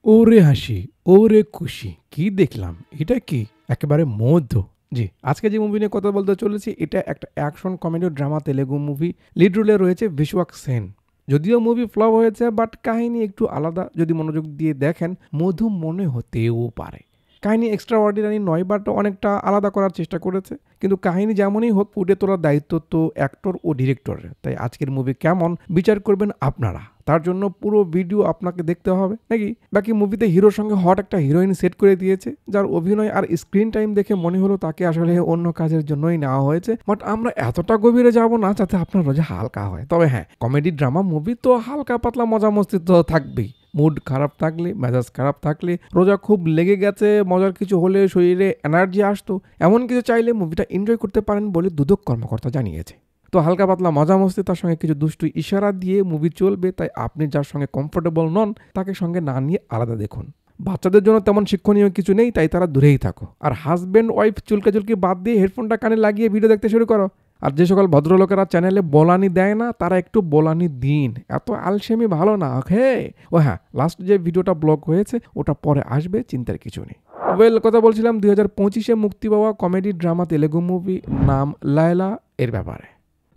ওরে হাসি, ওরে খুশি, কি দেখলাম! এটা কি? একেবারে মধ্য। জি, আজকে যে মুভি নিয়ে কথা বলতে চলেছি এটা একটা action comedy drama Telugu movie. Lead রোলে রয়েছে বিশ্বক সেন। যদিও মুভি ফ্লপ হয়েছে বাট কাহিনী একটু আলাদা, যদি মনোযোগ দিয়ে দেখেন মধু মনে হতেও পারে। কাহিনী এক্সট্রা অর্ডিনারি নয় বাট অনেকটা আলাদা করার চেষ্টা করেছে, কিন্তু কাহিনী যেমনই হোক ফুটে তোলার দায়িত্ব তো অ্যাক্টর ও ডিরেক্টরের। তাই আজকের মুভি কেমন বিচার করবেন আপনারা, তার জন্য পুরো ভিডিও আপনাকে দেখতে হবে নাকি। বাকি মুভিতে হিরোর সঙ্গে হট একটা হিরোইন সেট করে দিয়েছে, যার অভিনয় আর স্ক্রিন টাইম দেখে মনে হলো তাকে আসলে অন্য কাজের জন্যই নেওয়া হয়েছে। বাট আমরা এতটা গভীরে যাব না যাতে আপনার রোজা হালকা হয়। তবে হ্যাঁ, কমেডি ড্রামা মুভি তো হালকা পাতলা মজা মস্তি তো থাকবেই। মুড খারাপ থাকলে, মেজাজ খারাপ থাকলে, রোজা খুব লেগে গেছে, মজার কিছু হলে শরীরে এনার্জি আসতো, এমন কিছু চাইলে মুভিটা এনজয় করতে পারেন বলে দুদক কর্মকর্তা জানিয়েছে। তো হালকা পাতলা মজা মস্তি, তার সঙ্গে কিছু দুষ্টু ইশারা দিয়ে মুভি চলবে। তাই আপনি যার সঙ্গে কমফোর্টেবল নন তাকে সঙ্গে না নিয়ে আলাদা দেখুন। বাচ্চাদের জন্য তেমন শিক্ষণীয় কিছু নেই, তাই তারা দূরেই থাকো। আর হাজব্যান্ড ওয়াইফ চুলকি বাদ দিয়ে হেডফোনটা কানে লাগিয়ে ভিডিও দেখতে শুরু করো। আর যে সকল ভদ্রলোকেরা চ্যানেলে বলানি দেয় না তারা একটু বলানি দিন, এত আলসেমি ভালো না। ওকে, ও হ্যাঁ, লাস্ট যে ভিডিওটা ব্লক হয়েছে ওটা পরে আসবে, চিন্তার কিছু নেই। ওয়েল, কথা বলছিলাম 2025-এ মুক্তি পাওয়া কমেডি ড্রামা তেলেগু মুভি নাম লায়লা এর ব্যাপারে।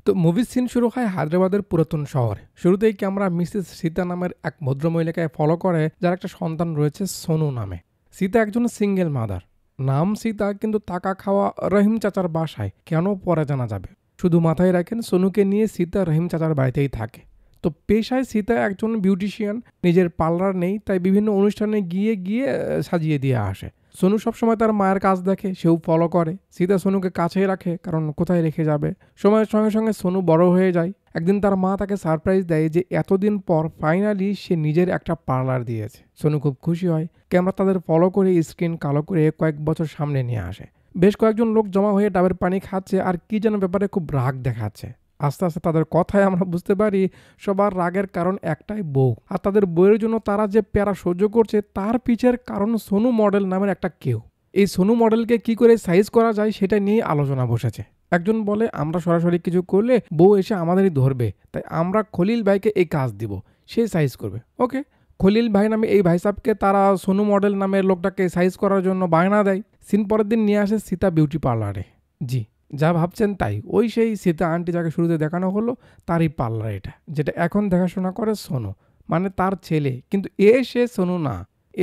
তো মুভির সিন শুরু হয় হায়দ্রাবাদের পুরাতন শহরে। শুরুতেই ক্যামেরা মিসেস সীতা নামের এক ভদ্রমহিলাকে ফলো করে, যার একটা সন্তান রয়েছে সোনু নামে। সীতা একজন সিঙ্গেল মাদার, নাম সীতা, কিন্তু থাকা খাওয়া রহিম চাচার বাসায়। কেন পরে জানা যাবে। শুধু মাথায় রাখেন সোনুকে নিয়ে সীতা রহিম চাচার বাড়িতেই থাকে। তো পেশায় সীতা একজন বিউটিশিয়ান, নিজের পার্লার নেই, তাই বিভিন্ন অনুষ্ঠানে গিয়ে গিয়ে সাজিয়ে দিয়ে আসে। সোনু সবসময় তার মায়ের কাজ দেখে, সেও ফলো করে। সীতা সোনুকে কাছেই রাখে, কারণ কোথায় রেখে যাবে। সময়ের সঙ্গে সঙ্গে সোনু বড় হয়ে যায়। একদিন তার মা তাকে সারপ্রাইজ দেয় যে এতদিন পর ফাইনালি সে নিজের একটা পার্লার দিয়েছে। সোনু খুব খুশি হয়। ক্যামেরা তাদের ফলো করে স্ক্রিন কালো করে কয়েক বছর সামনে নিয়ে আসে। বেশ কয়েকজন লোক জমা হয়ে ডাবের পানি খাচ্ছে আর কি যেন ব্যাপারে খুব রাগ দেখাচ্ছে। আস্তে আস্তে তাদের কথায় আমরা বুঝতে পারি সবার রাগের কারণ একটাই, বউ। আর তাদের বউয়ের জন্য তারা যে প্যারা সহ্য করছে তার পিছের কারণ সোনু মডেল নামের একটা কেউ। এই সোনু মডেলকে কি করে সাইজ করা যায় সেটা নিয়ে আলোচনা বসেছে। একজন বলে আমরা সরাসরি কিছু করলে বউ এসে আমাদেরই ধরবে, তাই আমরা খলিল ভাইকে এই কাজ দিব, সে সাইজ করবে। ওকে, খলিল ভাই নামে এই ভাই সাহেবকে তারা সোনু মডেল নামের লোকটাকে সাইজ করার জন্য বায়না দেয়। সিন পরের দিন নিয়ে আসে সীতা বিউটি পার্লারে। জি, যা ভাবছেন তাই, ওই সেই সীতা আন্টি যাকে শুরুতে দেখানো হলো তারই পার্লার এটা, যেটা এখন দেখাশোনা করে সোনু, মানে তার ছেলে। কিন্তু সে সোনু না,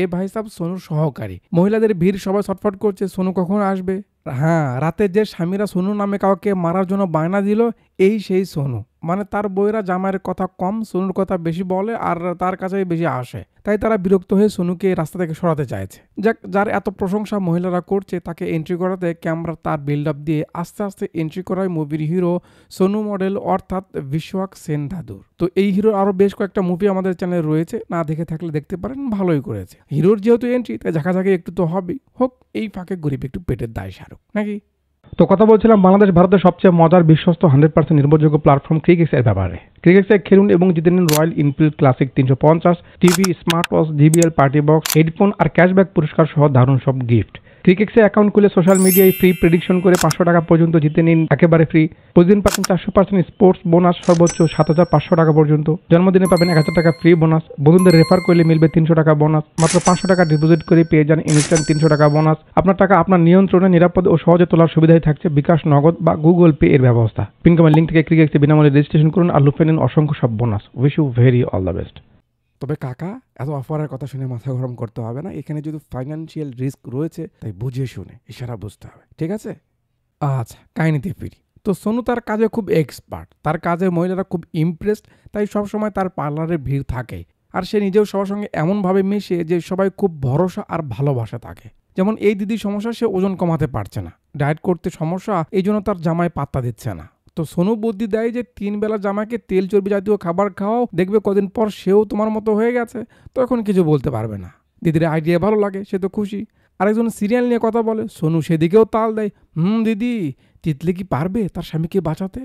এ ভাই সাহেব সোনুর সহকারী। মহিলাদের ভিড়, সবাই ছটফট করছে সোনু কখন আসবে। হ্যাঁ, রাতে যে স্বামীরা সোনু নামে কাউকে মারার জন্য বায়না দিল, এই সেই সোনু। মানে তার বইয়েরা জামাইয়ের কথা কম, সোনুর কথা বেশি বলে আর তার কাছেই বেশি আসে। তাই তারা বিরক্ত হয়ে সোনুকে রাস্তা থেকে সরাতে চাইছে। যার এত প্রশংসা মহিলারা করছে তাকে এন্ট্রি করাতে ক্যামেরা তার বিল্ড আপ দিয়ে আস্তে আস্তে এন্ট্রি করায় মুভির হিরো সোনু মডেল, অর্থাৎ বিশ্বক সেন দাদুর। তো এই হিরোর আরও বেশ কয়েকটা মুভি আমাদের চ্যানেলে রয়েছে, না দেখে থাকলে দেখতে পারেন, ভালোই করেছে। হিরোর যেহেতু এন্ট্রি তাই ঝাঁকাঝাঁকি একটু তো হবেই, হোক এই ফাঁকে গরিব একটু পেটের দায় সারুক নাকি। তো কথা বলছিলাম বাংলাদেশ ভারতের সবচেয়ে মজার, বিশ্বস্ত, 100% নির্ভরযোগ্য প্ল্যাটফর্ম ক্রিকেক্স এর ব্যাপারে। ক্রিকেক্সে খেলুন এবং জিতে নিন Royal Enfield Classic 350, TV, smart watch, JBL party box, headphone আর ক্যাশব্যাক পুরস্কার সহ দারুণ সব গিফট। ক্রিকেক্সে অ্যাকাউন্ট খুলে সোশ্যাল মিডিয়ায় ফ্রি প্রেডিকশন করে 500 টাকা পর্যন্ত জিতে নিন একেবারে ফ্রি। প্রতিদিন পাচ্ছেন 400% স্পোর্টস বোনাস, সর্বোচ্চ 7,500 টাকা পর্যন্ত। জন্মদিনে পাবেন 1000 টাকা ফ্রি বোনাস। বন্ধুদের রেফার করলে মিলবে 300 টাকা বোনাস। মাত্র 500 টাকা ডিপোজিট করে পেয়ে যান ইনস্ট্যান্ট 300 টাকা বোনাস। আপনার টাকা আপনার নিয়ন্ত্রণে, নিরাপদ ও সহজে তোলার সুবিধাই থাকছে বিকাশ, নগদ বা গুগল পে এর ব্যবস্থা। পিনকমের লিঙ্ক থেকে ক্রিকেক্সে বিনামূল্যে রেজিস্ট্রেশন করুন আর লুফে নিন অসংখ্য সব bonus. Wish you very all the best. তবে কাকা, এত অফারের কথা শুনে মাথা গরম করতে হবে না। এখানে যদি ফাইন্যান্সিয়াল রিস্ক রয়েছে তাই বুঝে শুনে ইশারা বুঝতে হবে, ঠিক আছে? আচ্ছা, কাহিনীতে ফিরি। তো সোনু তার কাজে খুব এক্সপার্ট, তার কাজে মহিলারা খুব ইমপ্রেসড, তাই সবসময় তার পার্লারে ভিড় থাকে। আর সে নিজেও সবার সঙ্গে এমনভাবে মিশে যে সবাই খুব ভরসা আর ভালোবাসা তাকে। যেমন এই দিদির সমস্যা, সে ওজন কমাতে পারছে না, ডায়েট করতে সমস্যা, এই জন্য তার জামাই পাত্তা দিচ্ছে না। তো সোনু বুদ্ধি দেয় যে 3 বেলা জামাইকে তেল চর্বি জাতীয় খাবার খাওয়াও, দেখবে কদিন পর সেও তোমার মতো হয়ে গেছে, তখন কিছু বলতে পারবে না। দিদির আইডিয়া ভালো লাগে, সে তো খুশি। আরেকজন সিরিয়াল নিয়ে কথা বলে, সোনু সেদিকেও তাল দেয়, দিদি তিতলি কি পারবে তার স্বামীকে বাঁচাতে?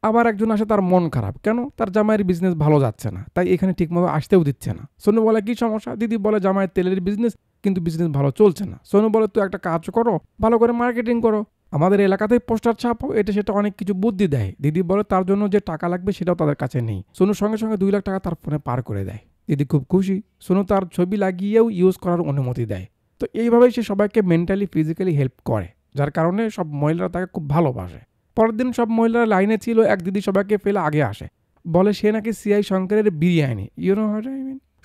আবার একজন আসে, তার মন খারাপ, কেন তার জামাইয়ের বিজনেস ভালো যাচ্ছে না, তাই এখানে ঠিকমতো আসতেও দিচ্ছে না। সোনু বলে কি সমস্যা? দিদি বলে জামাইয়ের তেলের বিজনেস, কিন্তু বিজনেস ভালো চলছে না। সোনু বলে তুই একটা কাজ করো, ভালো করে মার্কেটিং করো, আমাদের এলাকাতেই পোস্টার ছাপো, এটা সেটা অনেক কিছু বুদ্ধি দেয়। দিদি বলে তার জন্য যে টাকা লাগবে সেটাও তাদের কাছে নেই। সোনুর সঙ্গে সঙ্গে 2 লাখ টাকা তার ফোনে পার করে দেয়। দিদি খুব খুশি, সোনু তার ছবি লাগিয়েও ইউজ করার অনুমতি দেয়। তো এইভাবেই সে সবাইকে মেন্টালি ফিজিক্যালি হেল্প করে, যার কারণে সব মহিলারা তাকে খুব ভালোবাসে। পরের দিন সব মহিলারা লাইনে ছিল, এক দিদি সবাইকে ফেলে আগে আসে, বলে সে নাকি সিআই শঙ্করের বিরিয়ানি,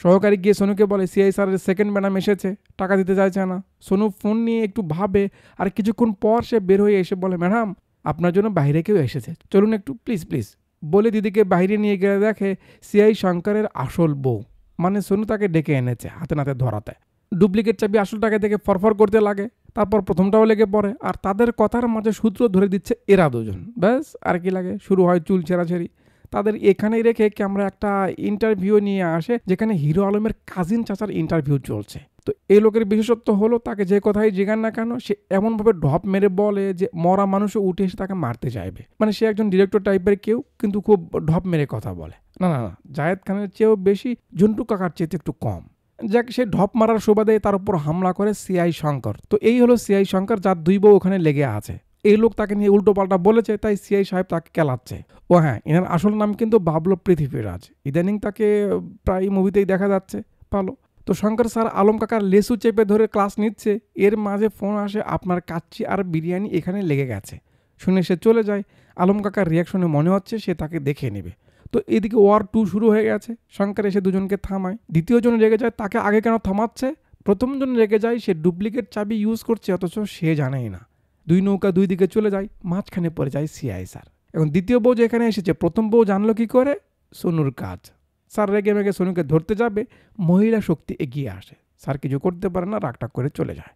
সহকারী গিয়ে সোনুকে বলে সিআই স্যারের সেকেন্ড ম্যাডাম এসেছে, টাকা দিতে চাইছে না। সোনু ফোন নিয়ে একটু ভাবে, আর কিছুক্ষণ পর সে বের হয়ে এসে বলে ম্যাডাম আপনার জন্য বাইরে কেউ এসেছে, চলুন একটু প্লিজ প্লিজ, বলে দিদিকে বাইরে নিয়ে গেলে দেখে সিআই শঙ্করের আসল বউ, মানে সোনু তাকে ডেকে এনেছে হাতে নাতে ধরাতে। ডুপ্লিকেট চাবি আসলটাকে দেখে ফরফর করতে লাগে, তারপর প্রথমটাও লেগে পড়ে, আর তাদের কথার মাঝে সূত্র ধরে দিচ্ছে এরা দুজন। ব্যাস আর কি লাগে, শুরু হয় চুল ছেঁড়াছেড়ি। তাদের এখানেই রেখে ক্যামেরা একটা ইন্টারভিউ নিয়ে আসে, যেখানে হিরো আলমের কাজিন চাচার ইন্টারভিউ চলছে। তো এই লোকের বিশেষত্ব হলো তাকে যে কথাই জিজ্ঞান না কেন সে এমনভাবে ঢপ মেরে বলে যে মরা মানুষও উঠে এসে তাকে মারতে চাইবে। মানে সে একজন ডিরেক্টর টাইপের কেউ, কিন্তু খুব ঢপ মেরে কথা বলে। না না না, জায়েদ খানের চেয়েও বেশি, ঝন্টু কাকার চেয়ে একটু কম। যাক, সে ঢপ মারার সুবাদে তার উপর হামলা করে সিআই শঙ্কর। তো এই হলো সিআই শঙ্কর, যার দুই বউ ওখানে লেগে আছে। এই লোক তাকে নিয়ে উল্টো পাল্টা বলেছে, তাই সিআই সাহেব তাকে কেলাচ্ছে। ও হ্যাঁ, এনার আসল নাম কিন্তু বাবলু পৃথিবীরাজ, ইদানিং তাকে প্রায় মুভিতেই দেখা যাচ্ছে। ভালো। তো শঙ্কর স্যার আলম কাকার লেসু চেপে ধরে ক্লাস নিচ্ছে, এর মাঝে ফোন আসে আপনার কাচ্চি আর বিরিয়ানি এখানে লেগে গেছে। শুনে সে চলে যায়। আলম কাকার রিয়াকশনে মনে হচ্ছে সে তাকে দেখে নেবে। তো এদিকে ওয়ার 2 শুরু হয়ে গেছে। শঙ্কর এসে দুজনকে থামায়, দ্বিতীয় জন রেগে যায় তাকে আগে কেন থামাচ্ছে। প্রথম জন রেগে যায় সে ডুপ্লিকেট চাবি ইউজ করছে, অথচ সে জানেই না। দুই নৌকা দুই দিকে চলে যায়, মাঝখানে পড়ে যায় সিআই স্যার। এখন দ্বিতীয় বউ যে এখানে এসেছে, প্রথম বউ জানলো কি করে? সোনুর কাজ। স্যার রেগে মেগে সোনুকে ধরতে যাবে, মহিলা শক্তি এগিয়ে আসে, স্যার কিছু করতে পারে না, রাগটা করে চলে যায়।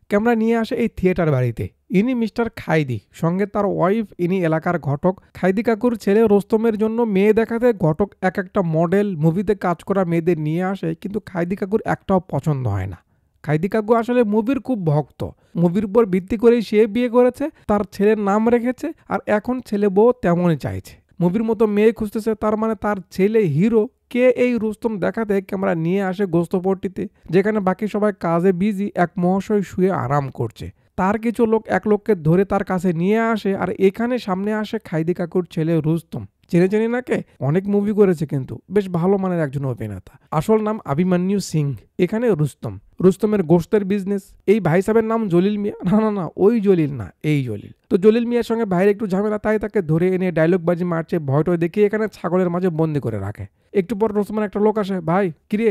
ক্যামেরা নিয়ে আসে এই থিয়েটার বাড়িতে। ইনি মিস্টার খাইদি, সঙ্গে তার ওয়াইফ, ইনি এলাকার ঘটক। খাইদি কাকুর ছেলে রোস্তমের জন্য মেয়ে দেখাতে ঘটক এক একটা মডেল, মুভিতে কাজ করা মেয়েদের নিয়ে আসে, কিন্তু খাইদি কাকুর একটাও পছন্দ হয় না। খাইদি কাকু আসলে মুভির খুব ভক্ত, মুভির উপর ভিত্তি করেই সে বিয়ে করেছে, তার ছেলের নাম রেখেছে, আর এখন ছেলে বউ তেমনই চাইছে। মুভির মতো মেয়ে খুঁজতেছে, তার মানে তার ছেলে হিরো কে এই রুস্তম দেখাতে ক্যামেরা নিয়ে আসে গোস্তপট্টিতে, যেখানে বাকি সবাই কাজে বিজি, এক মহাশয় শুয়ে আরাম করছে। তার কিছু লোক এক লোককে ধরে তার কাছে নিয়ে আসে, আর এখানে সামনে আসে খাইদি কাকুর ছেলে রুস্তম। চেনে নাকে, অনেক মুভি করেছে, কিন্তু বেশ ভালো মানের একজন অভিনেতা। আসল নাম অভিমন্যু সিং। এখানে রুস্তমের গোশতের বিজনেস। এই ভাই সাহেবের নাম জলিল মিয়া। না না না, ওই জলিল না, এই জলিল। তো জলিল মিয়ার সঙ্গে ভাইয়ের একটু ঝামেলা, তাই তাকে ধরে এনে ডায়লগ বাজি মারছে, ভয়টয় দেখিয়ে এখানে ছাগলের মাঝে বন্দি করে রাখে। একটু পর রুস্তমের একটা লোক আসে, ভাই কিরে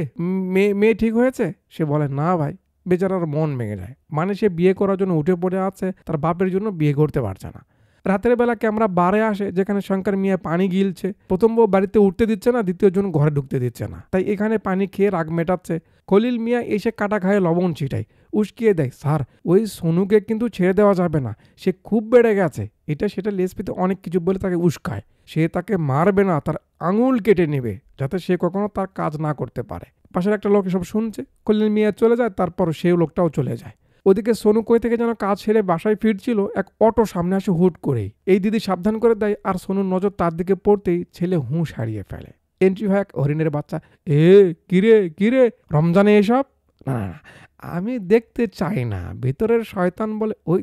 মেয়ে ঠিক হয়েছে? সে বলে না ভাই। বেচারার মন ভেঙে যায়, মানে সে বিয়ে করার জন্য উঠে পড়ে আছে, তার বাপের জন্য বিয়ে করতে পারছে না। রাতের বেলা ক্যামেরা বারে আসে, যেখানে শঙ্কর মিয়া পানি গিলছে। প্রথম বউ বাড়িতে উঠতে দিচ্ছে না, দ্বিতীয় জন ঘরে ঢুকতে দিচ্ছে না, তাই এখানে পানি খেয়ে রাগ মেটাচ্ছে। খলিল মিয়া এসে কাটা খায় লবণ ছিটাই, উস্কিয়ে দেয়, স্যার ওই সোনুকে কিন্তু ছেড়ে দেওয়া যাবে না, সে খুব বেড়ে গেছে, এটা সেটা লেসপিতে অনেক কিছু বলে তাকে উস্কায়। সে তাকে মারবে না, তার আঙুল কেটে নেবে, যাতে সে কখনো তার কাজ না করতে পারে। পাশের একটা লোক এসব শুনছে, খলিল মিয়া চলে যায়, তারপর সেই লোকটাও চলে যায়। ওদিকে সোনু কই থেকে যেন কাজ সেরে বাসায় ফিরছিল, এক অটো সামনে আসে হুট করেই। এই দিদি সাবধান করে দেয়, আর সোনুর নজর তার দিকে পড়তেই ছেলে হুঁশ হারিয়ে ফেলে। এন্ট্রি হয় এক হরিণের বাচ্চা। কিরে রমজানে এসব? না না, আমি দেখতে চাই না। ভেতরের শয়তান বলে, ওই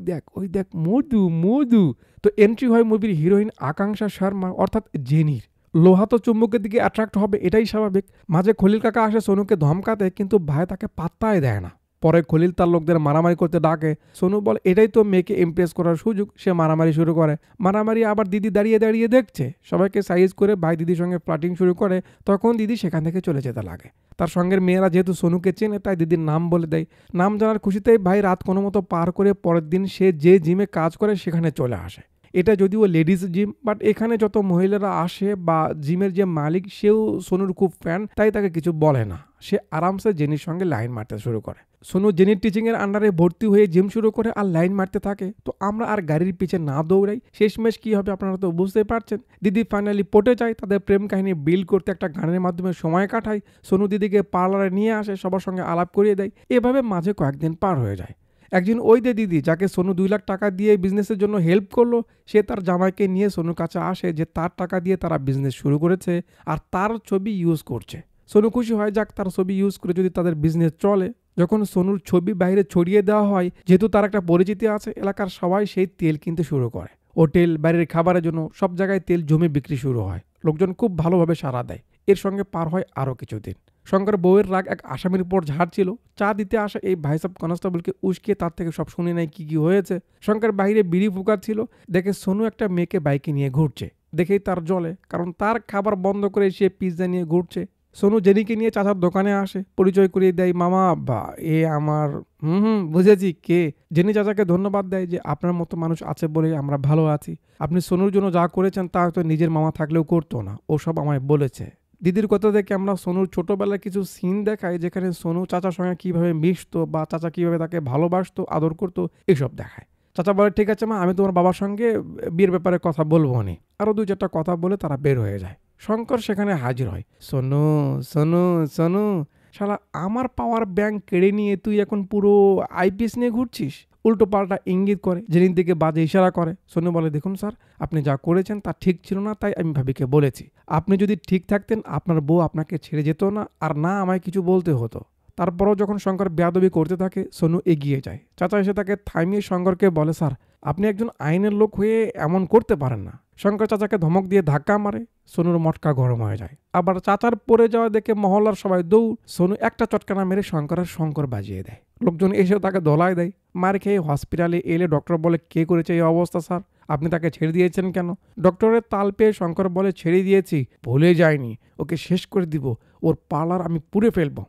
দেখ মধু। তো এন্ট্রি হয় মুভির হিরোইন আকাঙ্ক্ষা শর্মা, অর্থাৎ জেনির। লোহা তো চুম্বকের দিকে অ্যাট্রাক্ট হবে, এটাই স্বাভাবিক। মাঝে খলিল কাকা আসে সোনুকে ধমকাতে, কিন্তু ভাই তাকে পাত্তাই দেয় না। পরে খলিল তার লোকদের মারামারি করতে ডাকে। সোনু বলে এটাই তো মেয়েকে ইমপ্রেস করার সুযোগ, সে মারামারি শুরু করে। মারামারি আবার দিদি দাঁড়িয়ে দেখছে, সবাইকে সাইজ করে ভাই দিদির সঙ্গে ফ্লার্টিং শুরু করে। তখন দিদি সেখান থেকে চলে যেতে লাগে। তার সঙ্গের মেয়েরা যেহেতু সোনুকে চেনে, তাই দিদির নাম বলে দেয়। নাম জানার খুশিতেই ভাই রাত কোনো মতো পার করে পরের দিন সে যে জিমে কাজ করে সেখানে চলে আসে। এটা যদিও লেডিস জিম, বাট এখানে যত মহিলারা আসে বা জিমের যে মালিক সেও সোনুর খুব ফ্যান, তাই তাকে কিছু বলে না। সে আরামসে জেনির সঙ্গে লাইন মারতে শুরু করে। সোনু জেনির টিচিংয়ের আন্ডারে ভর্তি হয়ে জিম শুরু করে আর লাইন মারতে থাকে। তো আমরা আর গাড়ির পিছে না দৌড়াই, শেষমেশ কি হবে আপনারা তো বুঝতেই পারছেন। দিদি ফাইনালি পটে যায়, তাদের প্রেম কাহিনী বিল্ড করতে একটা গানের মাধ্যমে সময় কাটায়। সোনু দিদিকে পার্লারে নিয়ে আসে, সবার সঙ্গে আলাপ করিয়ে দেয়। এভাবে মাঝে কয়েকদিন পার হয়ে যায়। একদিন ওই দিদি যাকে সোনু 2 লাখ টাকা দিয়ে বিজনেসের জন্য হেল্প করলো, সে তার জামাইকে নিয়ে সোনুর কাছে আসে যে তার টাকা দিয়ে তারা বিজনেস শুরু করেছে আর তার ছবি ইউজ করছে। সোনু খুশি হয়, যাক তার ছবি ইউজ করে যদি তাদের বিজনেস চলে। যখন সোনুর ছবি বাইরে ছড়িয়ে দেওয়া হয়, যেহেতু তার একটা পরিচিতি আছে, এলাকার সবাই সেই তেল কিনতে শুরু করে। হোটেল, বাইরের খাবারের জন্য সব জায়গায় তেল জমে বিক্রি শুরু হয়। লোকজন খুব ভালোভাবে সাড়া দেয়। এর সঙ্গে পার হয় আরও কিছুদিন। শঙ্কর বউয়ের রাগ এক আসামির উপর ঝাড়ছিল। চা দিতে আসা এই ভাইসাব কনস্টেবলকে উস্কিয়ে তার থেকে সব শুনে নেয় কি হয়েছে। শঙ্কর বাইরে বিড়ি ফুকাচ্ছিল, দেখে সোনু একটা মেয়েকে বাইকে নিয়ে ঘুরছে। দেখেই তার জ্বলে, কারণ তার খাবার বন্ধ করে সে পিৎজা নিয়ে ঘুরছে। সোনু জেনিকে নিয়ে চাচার দোকানে আসে, পরিচয় করিয়ে দেয়, মামা আব্বা এ আমার। বুঝেছি কে। জেনি চাচাকে ধন্যবাদ দেয় যে আপনার মতো মানুষ আছে বলে আমরা ভালো আছি। আপনি সোনুর জন্য যা করেছেন তা হয়তো নিজের মামা থাকলেও করতো না, ও সব আমায় বলেছে। দিদির কথা থেকে আমরা সোনুর ছোটবেলায় কিছু সিন দেখাই যেখানে সোনু চাচার সঙ্গে কীভাবে মিশতো বা চাচা কীভাবে তাকে ভালোবাসতো, আদর করতো, এসব দেখায়। চাচা বলে ঠিক আছে মা, আমি তোমার বাবার সঙ্গে বিয়ের ব্যাপারে কথা বলবো নি। আরও 2-4টা কথা বলে তারা বের হয়ে যায়। শঙ্কর সেখানে হাজির হয়। সোনু সোনু সোনু, শালা আমার পাওয়ার ব্যাংক কেড়ে নিয়ে তুই এখন পুরো আইপিএস নিয়ে ঘুরছিস। উল্টো পাল্টা ইঙ্গিত করে, জেনির দিকে বাজে ইশারা করে। সোনু বলে দেখুন স্যার, আপনি যা করেছেন তা ঠিক ছিল না, তাই আমি ভাবিকে বলেছি। আপনি যদি ঠিক থাকতেন আপনার বউ আপনাকে ছেড়ে যেত না, আর না আমায় কিছু বলতে হতো। তারপরও যখন শঙ্কর বেয়াদবি করতে থাকে সোনু এগিয়ে যায়। চাচা এসে তাকে থামিয়ে শঙ্করকে বলে স্যার, আপনি একজন আইনের লোক হয়ে এমন করতে পারেন না। শঙ্কর চাচাকে ধমক দিয়ে ধাক্কা মারে। সোনুর মটকা গরম হয়ে যায়। আবার চাচার পড়ে যাওয়া দেখে মহল্লার সবাই দৌড়। সোনু একটা চটকানা মেরে শঙ্কর বাজিয়ে দেয়। লোকজন এসেও তাকে দোলায় দেয়। মার খেয়ে হসপিটালে এলে ডক্টর বলে কে করেছে এই অবস্থা স্যার, আপনি তাকে ছেড়ে দিয়েছেন কেন? ডক্টরের তাল পেয়ে শঙ্কর বলে ছেড়ে দিয়েছি, ভুলে যায়নি, ওকে শেষ করে দিব, ওর পার্লার আমি পুড়ে ফেলবো।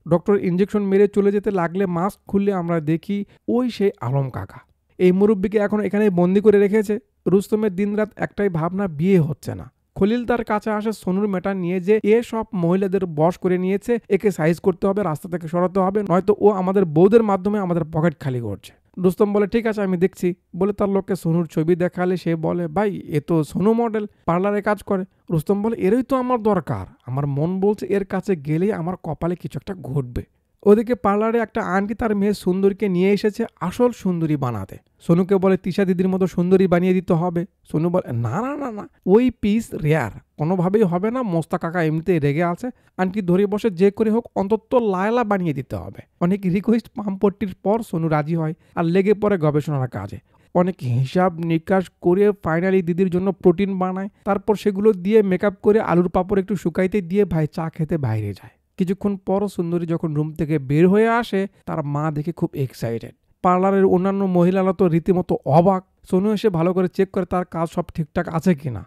ডক্টর ইঞ্জেকশন মেরে চলে যেতে লাগলে মাস্ক খুললে আমরা দেখি ওই সেই আলম কাকা। এই মুরব্বীকে এখন এখানে বন্দি করে রেখেছে। রুস্তমের দিনরাত একটাই ভাবনা, বিয়ে হচ্ছে না। খলিল তার কাছে আসে সোনুর মেটা নিয়ে যে এ সব মহিলাদের বশ করে নিয়েছে, একে সাইজ করতে হবে, রাস্তা থেকে সরাতে হবে, নয়তো ও আমাদের বউদের মাধ্যমে আমাদের পকেট খালি করছে। রুস্তম বলে ঠিক আছে আমি দেখছি বলে তার লোককে সোনুর ছবি দেখালে সে বলে ভাই এ তো সোনু মডেল, পার্লারে কাজ করে। রুস্তম বলে এরই তো আমার দরকার, আমার মন বলছে এর কাছে গেলেই আমার কপালে কিছু একটা ঘটবে। ওদিকে পার্লারে একটা আন্টি তার মেয়ে সুন্দরীকে নিয়ে এসেছে আসল সুন্দরী বানাতে। সোনুকে বলে তিশা দিদির মতো সুন্দরী বানিয়ে দিতে হবে। সোনু বলে না না না না, ওই পিস রেয়ার, কোনোভাবেই হবে না, মোস্তা কাকা এমনিতেই রেগে আছে। আন্টি ধরে বসে যে করে হোক অন্তত লায়লা বানিয়ে দিতে হবে। অনেক রিকোয়েস্ট পাম্পটির পর সোনু রাজি হয় আর লেগে পড়ে গবেষণার কাজে। অনেক হিসাব নিকাশ করে ফাইনালি দিদির জন্য প্রোটিন বানায়। তারপর সেগুলো দিয়ে মেকআপ করে আলুর পাপড় একটু শুকাইতে দিয়ে ভাই চা খেতে বাইরে যায়। কিছুক্ষণ পর সুন্দরী যখন রুম থেকে বের হয়ে আসে তার মা দেখে খুব এক্সাইটেড। পার্লারের অন্যান্য মহিলারা তো রীতিমতো অবাক। সোনু এসে ভালো করে চেক করে তার কাজ সব ঠিকঠাক আছে কিনা।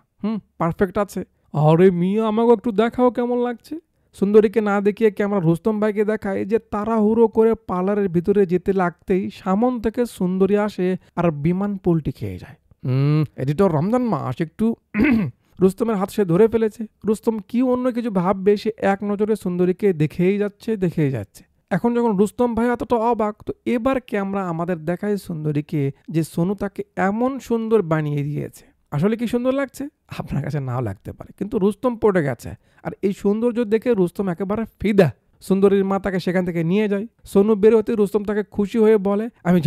পারফেক্ট আছে। আরে মিয়া আমাকে একটু দেখাও কেমন লাগছে। সুন্দরীকে না দেখিয়ে ক্যামেরা রুস্তম ভাইকে দেখায় যে তাড়াহুড়ো করে পার্লারের ভিতরে যেতে লাগতেই সামন থেকে সুন্দরী আসে আর বিমান পোল্টি খেয়ে যায়। এডিটর রমজান মাস একটু রুস্তমের হাত সে ধরে ফেলেছে। রুস্তম কি অন্য কিছু ভাববে, সে এক নজরে সুন্দরীকে দেখেই যাচ্ছে। এখন যখন রুস্তম ভাই এতটা অবাক, তো এবার ক্যামেরা আমাদের দেখায় সুন্দরীকে যে সোনু তাকে এমন সুন্দর বানিয়ে দিয়েছে। আসলে কি সুন্দর লাগছে? আপনার কাছে নাও লাগতে পারে, কিন্তু রুস্তম পড়ে গেছে। আর এই সৌন্দর্য দেখে রুস্তম একেবারে ফিদা। সুন্দরীর মা তাকে সেখান থেকে নিয়ে যায়। সোনু বেরোতে রুস্তম তাকে খুশি হয়ে বলে আমি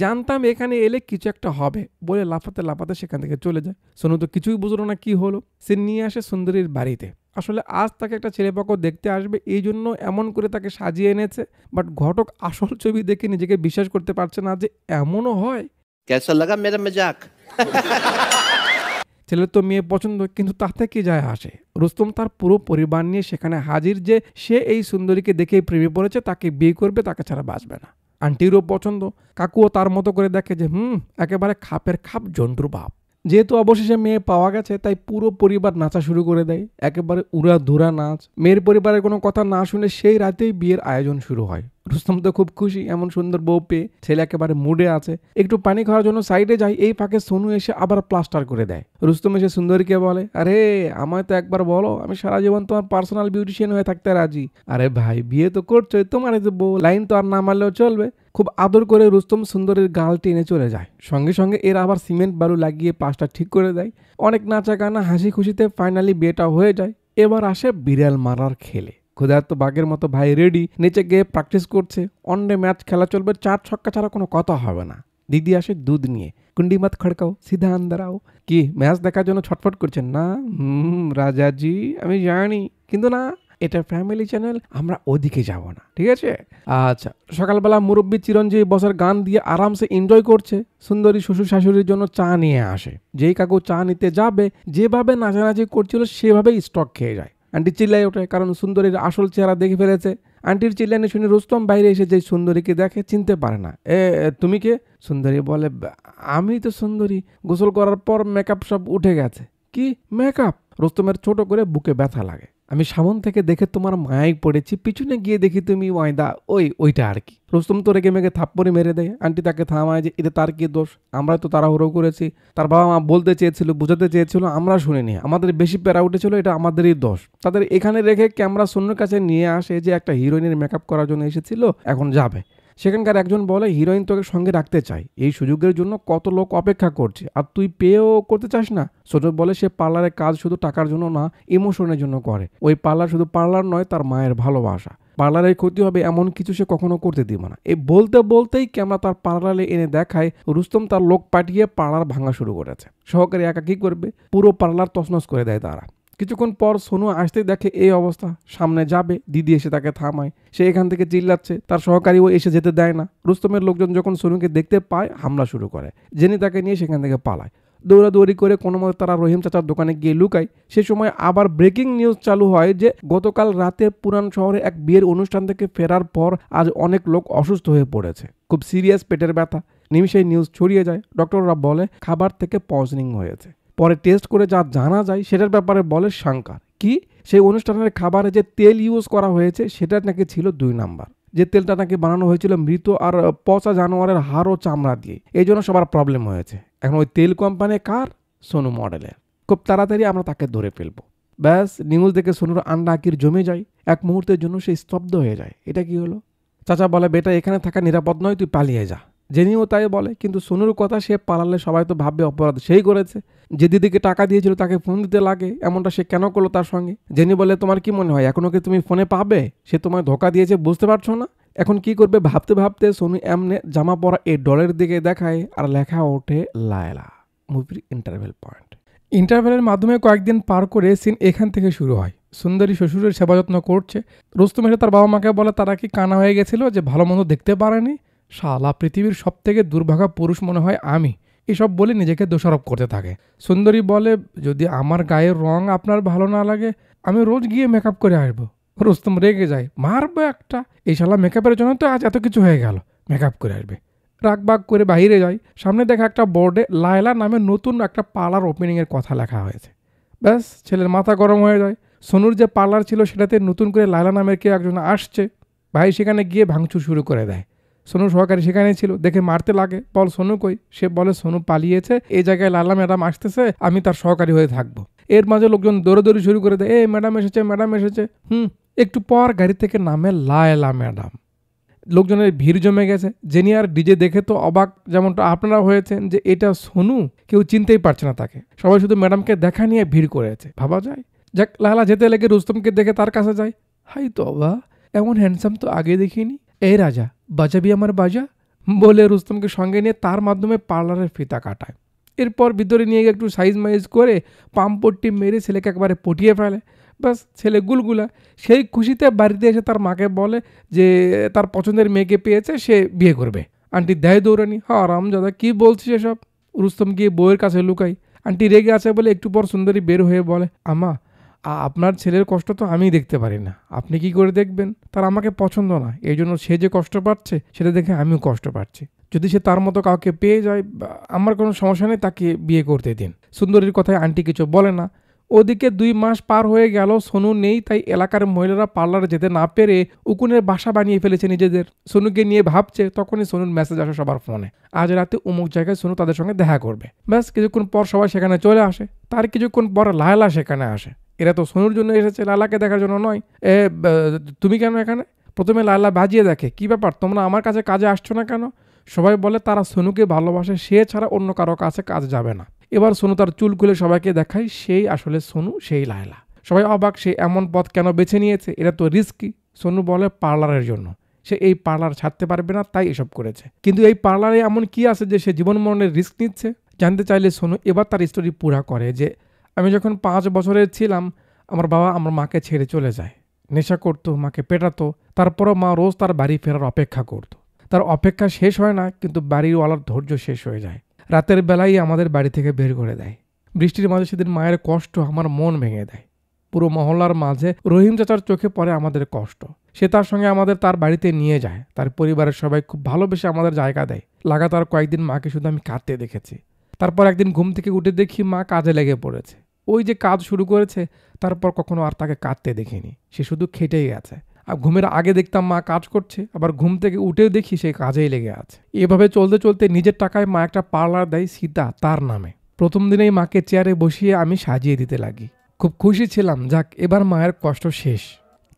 জানতাম এখানে এলে কিছু একটা হবে, বলে লাফাতে সেখান থেকে চলে যায়। সোনু তো কিছুই বুঝলো না কি হলো। সে নিয়ে আসে সুন্দরীর বাড়িতে। আসলে আজ তাকে একটা ছেলেপক্ষ দেখতে আসবে, এই জন্য এমন করে তাকে সাজিয়ে এনেছে। বাট ঘটক আসল ছবি দেখে নিজেকে বিশ্বাস করতে পারছে না যে এমনও হয়। কেসা লাগা মেরা মজাক। ছেলের তো মেয়ে পছন্দ, কিন্তু তাতে কি যায় আসে। রুস্তম তার পুরো পরিবার নিয়ে সেখানে হাজির যে সে এই সুন্দরীকে দেখেই প্রেমে পড়েছে, তাকে বিয়ে করবে, তাকে ছাড়া বাঁচবে না। আন্টিরও পছন্দ। কাকুও তার মতো করে দেখে যে একেবারে খাপের খাপ জন্টুর বাপ। যেহেতু অবশেষে মেয়ে পাওয়া গেছে, তাই পুরো পরিবার নাচা শুরু করে দেয়, একেবারে উড়াধুরা নাচ। মেয়ের পরিবারের কোনো কথা না শুনে সেই রাতেই বিয়ের আয়োজন শুরু হয়। রুস্তম তো খুব খুশি এমন সুন্দর বউ পেয়ে। ছেলে একেবারে মুডে আছে। একটু পানি খাওয়ার জন্য সাইডে যায়, এই ফাঁকে সোনু এসে আবার প্লাস্টার করে দেয়। রুস্তম এসে সুন্দরীকে বলে আরে আমায় তো একবার বলো, আমি সারা জীবন তোমার পার্সোনাল বিউটিশিয়ান হয়ে থাকতে রাজি। আরে ভাই বিয়ে তো করছোই, তোমার তো বউ, লাইন তো আর না মারলেও চলবে। খুব আদর করে রুস্তম সুন্দরীর গাল টেনে চলে যায়। সঙ্গে সঙ্গে এর আবার সিমেন্ট বালু লাগিয়ে প্লাস্টার ঠিক করে দেয়। অনেক নাচা গানা হাসি খুশিতে ফাইনালি বিয়েটা হয়ে যায়। এবার আসে বিড়াল মারার খেলে। ক্ষুধার্ত বাঘের মতো ভাই রেডি, নিচে গিয়ে প্র্যাকটিস করছে। অনডে ম্যাচ খেলা চলবে, 4 ছক্কা ছাড়া কোনো কথা হবে না। দিদি আসে দুধ নিয়ে, কুন্ডি মত খড়কাও, সিধা আন্দার আও। কি ম্যাচ দেখার জন্য ছটফট করছেন না? রাজাজি আমি জানি, কিন্তু না, এটা ফ্যামিলি চ্যানেল, আমরা ওদিকে যাব না, ঠিক আছে? আচ্ছা, সকালবেলা মুরব্বী চিরঞ্জীবী বসের গান দিয়ে আরামসে এনজয় করছে। সুন্দরী শ্বশুর শাশুড়ির জন্য চা নিয়ে আসে। যেই কাকু চা নিতে যাবে, যেভাবে নাচানাচি করছিল সেভাবেই স্টক খেয়ে যায়। আন্টি চিল্লাই ওঠে, কারণ সুন্দরীর আসল চেহারা দেখে ফেলেছে। আন্টির চিল্লানি শুনে রুস্তম বাইরে এসে যে সুন্দরীকে দেখে চিনতে পারে না। তুমি কে? সুন্দরী বলে, আমি তো সুন্দরী, গোসল করার পর মেকআপ সব উঠে গেছে। কি মেকআপ? রুস্তমের ছোট করে বুকে ব্যথা লাগে। আমি সামন থেকে দেখে তোমার মায়ায় পড়েছি, পিছনে গিয়ে দেখি তুমি ওয়াইদা ওইটা আর কি। রুস্তম তো রেগে মেগে থাপ্পড়ি মেরে দেয়। আন্টি তাকে থামায় যে এতে তার কি দোষ, আমরা তো তাড়াহুড়ো করেছি, তার বাবা মা বলতে চেয়েছিল, বোঝাতে চেয়েছিল, আমরা শুনিনি, আমাদের বেশি প্যারা উঠেছিল, এটা আমাদেরই দোষ। তাদের এখানে রেখে ক্যামেরা শূন্যর কাছে নিয়ে আসে যে একটা হিরোইনের মেকআপ করার জন্য এসেছিল, এখন যাবে। সেখানকার একজন বলে, হিরোইন তোকে সঙ্গে রাখতে চাই, এই সুযোগের জন্য কত লোক অপেক্ষা করছে, আর তুই পেয়েও করতে চাস না। সৌরভ বলে সে পার্লারের কাজ শুধু টাকার জন্য না, ইমোশনের জন্য করে। ওই পার্লার শুধু পার্লার নয়, তার মায়ের ভালোবাসা। পার্লারের ক্ষতি হবে এমন কিছু সে কখনো করতে দিবে না। এই বলতে বলতেই ক্যামেরা তার পার্লারে এনে দেখায় রুস্তম তার লোক পাঠিয়ে পার্লার ভাঙা শুরু করেছে। সহকারী একা কি করবে, পুরো পার্লার তছনছ করে দেয় তারা। কিছুক্ষণ পর সোনু আসতেই দেখে এই অবস্থা, সামনে যাবে, দিদি এসে তাকে থামায়। সে এখান থেকে চিল্লাচ্ছে, তার সহকারীও এসে যেতে দেয় না। রুস্তমের লোকজন যখন সোনুকে দেখতে পায় হামলা শুরু করে। জেনি তাকে নিয়ে সেখান থেকে পালায়। দৌড়াদৌড়ি করে কোনো মতে তারা রহিম চাচার দোকানে গিয়ে লুকায়। সে সময় আবার ব্রেকিং নিউজ চালু হয় যে গতকাল রাতে পুরান শহরে এক বিয়ের অনুষ্ঠান থেকে ফেরার পর আজ অনেক লোক অসুস্থ হয়ে পড়েছে, খুব সিরিয়াস পেটের ব্যথা। নিমিষেই নিউজ ছড়িয়ে যায়। ডক্টররা বলে খাবার থেকে পয়জনিং হয়েছে। পরে টেস্ট করে যা জানা যায় সেটার ব্যাপারে বলে শঙ্কা। কি? সেই অনুষ্ঠানের খাবারে যে তেল ইউজ করা হয়েছে সেটা নাকি ছিল 2 নাম্বার। যে তেলটা নাকি বানানো হয়েছিল মৃত আর পচা জানোয়ারের হাড় ও চামড়া দিয়ে। এই জন্য সবার প্রবলেম হয়েছে। এখন ওই তেল কোম্পানি কার? সোনু মডেলের। খুব তাড়াতাড়ি আমরা তাকে ধরে ফেলবো। ব্যাস, নিউজ দেখে সোনুর আন্ডা আকির জমে যায়। এক মুহূর্তের জন্য সে স্তব্ধ হয়ে যায়। এটা কি হলো? চাচা বলে, বেটা এখানে থাকা নিরাপদ নয়, তুই পালিয়ে যা। জেনিও তাই বলে, কিন্তু সোনুর কথা, সে পালালে সবাই তো ভাববে অপরাধ সেই করেছে। যে দিদিকে টাকা দিয়েছিল তাকে ফোন দিতে লাগে, এমনটা সে কেন করলো তার সঙ্গে? জেনি বলে, তোমার কি মনে হয় এখনো কি তুমি ফোনে পাবে? সে তোমায় ধোকা দিয়েছে, বুঝতে পারছো না? এখন কি করবে ভাবতে ভাবতে সোনু এমনে জামা পরা এই ডলের দিকে দেখায় আর লেখা ওঠে লায়লা। মুভির ইন্টারভেল পয়েন্ট। ইন্টারভেলের মাধ্যমে কয়েকদিন পার করে সিন এখান থেকে শুরু হয়। সুন্দরী শ্বশুরের সেবা যত্ন করছে। রুস্তম এসে তার বাবা মাকে বলে তারা কি কানা হয়ে গেছিল যে ভালো মন্দ দেখতে পারেনি। শালা পৃথিবীর সব থেকে দুর্ভাগা পুরুষ মনে হয় আমি, এসব বলে নিজেকে দোষারোপ করতে থাকে। সুন্দরী বলে, যদি আমার গায়ের রং আপনার ভালো না লাগে আমি রোজ গিয়ে মেকআপ করে আসবো। রুস্তম রেগে যায়, মারবো একটা, এই শালা মেকআপের জন্য তো আজ এত কিছু হয়ে গেল, মেকআপ করে আসবে। রাগবাগ করে বাইরে যায়। সামনে দেখা একটা বোর্ডে লায়লা নামে নতুন একটা পার্লার ওপেনিংয়ের কথা লেখা হয়েছে। ব্যাস, ছেলের মাথা গরম হয়ে যায়। সোনুর যে পার্লার ছিল সেটাতে নতুন করে লায়লা নামের কে একজন আসছে। ভাই সেখানে গিয়ে ভাঙচুর শুরু করে দেয়। সোনু সহকারী সেখানে ছিল, দেখে মারতে লাগে। বল সোনু কই? সে বলে সোনু পালিয়েছে, এই জায়গায় লালা ম্যাডাম আসতেছে, আমি তার সহকারী হয়ে থাকবো। এর মাঝে লোকজন দৌড়াদৌড়ি শুরু করে দেয়, এই ম্যাডাম এসেছে, ম্যাডাম এসেছে। একটু পর গাড়ি থেকে নামে লায়লা ম্যাডাম। লোকজনের ভিড় জমে গেছে। জেনি আর ডিজে দেখে তো অবাক, যেমনটা আপনারা হয়েছেন যে এটা সোনু, কেউ চিনতেই পারছে না তাকে। সবাই শুধু ম্যাডামকে দেখা নিয়ে ভিড় করেছে। ভাবা যায়। যাক, লালা যেতে লেগে রুস্তমকে দেখে তার কাছে যায়। হাই তবা, এমন হ্যান্ডসাম তো আগে দেখিনি। এই রাজা, বাজাবি আমার বাজা বলে রুস্তমকে সঙ্গে নিয়ে তার মাধ্যমে পার্লারের ফিতা কাটায়। এরপর ভিতরে নিয়ে গিয়ে একটু সাইজ মাইজ করে পাম্পট্টি মেরে ছেলেকে একবারে পটিয়ে ফেলে। ব্যাস, ছেলে গুলগুলা। সেই খুশিতে বাড়িতে এসে তার মাকে বলে যে তার পছন্দের মেয়েকে পেয়েছে, সে বিয়ে করবে। আন্টি দেয় দৌড়ানি। হ্যাঁ রামজাদা, কি বলছিস এসব? রুস্তম গিয়ে বউয়ের কাছে লুকাই। আন্টি রেগে আছে বলে একটু পর সুন্দরী বের হয়ে বলে, আমা আপনার ছেলের কষ্ট তো আমি দেখতে পারি না, আপনি কি করে দেখবেন? তার আমাকে পছন্দ না, এই জন্য সে যে কষ্ট পাচ্ছে সেটা দেখে আমিও কষ্ট পাচ্ছি। যদি সে তার মতো কাউকে পেয়ে যায় আমার কোনো সমস্যা নেই, তাকে বিয়ে করতে দিন। সুন্দরীর কথায় আন্টি কিছু বলে না। ওদিকে 2 মাস পার হয়ে গেল, সোনু নেই, তাই এলাকার মহিলারা পার্লারে যেতে না পেরে উকুনের বাসা বানিয়ে ফেলেছে নিজেদের। সোনুকে নিয়ে ভাবছে, তখনই সোনুর মেসেজ আসে সবার ফোনে, আজ রাতে অমুক জায়গায় সোনু তাদের সঙ্গে দেখা করবে। ব্যাস, কিছুক্ষণ পর সবাই সেখানে চলে আসে। তার কিছুক্ষণ পর লায়লা সেখানে আসে। এরা তো সোনুর জন্য এসেছে, লালাকে দেখার জন্য নয়। তুমি কেন এখানে? প্রথমে লায়লা বাজিয়ে দেখে, কি ব্যাপার, তোমরা আমার কাছে কাজে আসছো না কেন? সবাই বলে তারা সোনুকে ভালোবাসে, সে ছাড়া অন্য কারো কাছে কাজ যাবে না। এবার সোনু তার চুল খুলে সবাইকে দেখায়, সেই আসলে সোনু, সেই লায়লা। সবাই অবাক, সে এমন পথ কেন বেছে নিয়েছে, এটা তো রিস্কি। সোনু বলে পার্লারের জন্য, সে এই পার্লার ছাড়তে পারবে না, তাই এসব করেছে। কিন্তু এই পার্লারে এমন কি আছে যে সে জীবন মরণের রিস্ক নিচ্ছে? জানতে চাইলে সোনু এবার তার স্টোরি পুরা করে যে, আমি যখন 5 বছরের ছিলাম আমার বাবা আমার মাকে ছেড়ে চলে যায়। নেশা করতো, মাকে পেটাতো, তারপরও মা রোজ তার বাড়ি ফেরার অপেক্ষা করতো। তার অপেক্ষা শেষ হয় না, কিন্তু বাড়িওয়ালার ধৈর্য শেষ হয়ে যায়। রাতের বেলায় আমাদের বাড়ি থেকে বের করে দেয়। বৃষ্টির মাঝে সেদিন মায়ের কষ্ট আমার মন ভেঙে দেয়। পুরো মহল্লার মাঝে রহিম চাচার চোখে পড়ে আমাদের কষ্ট। সে তার সঙ্গে আমাদের তার বাড়িতে নিয়ে যায়। তার পরিবারের সবাই খুব ভালোবেসে আমাদের জায়গা দেয়। লাগাতার কয়েকদিন মাকে শুধু আমি কাঁদতে দেখেছি। তারপর একদিন ঘুম থেকে উঠে দেখি মা কাজে লেগে পড়েছে। ওই যে কাজ শুরু করেছে, তারপর কখনো আর তাকে কাঁদতে দেখিনি। সে শুধু খেটেই গেছে। আর ঘুমের আগে দেখতাম মা কাজ করছে, আবার ঘুম থেকে উঠেও দেখি সে কাজেই লেগে আছে। এভাবে চলতে চলতে নিজের টাকায় মা একটা পার্লার দেয় সীতা তার নামে। প্রথম দিনেই মাকে চেয়ারে বসিয়ে আমি সাজিয়ে দিতে লাগি। খুব খুশি ছিলাম, যাক এবার মায়ের কষ্ট শেষ।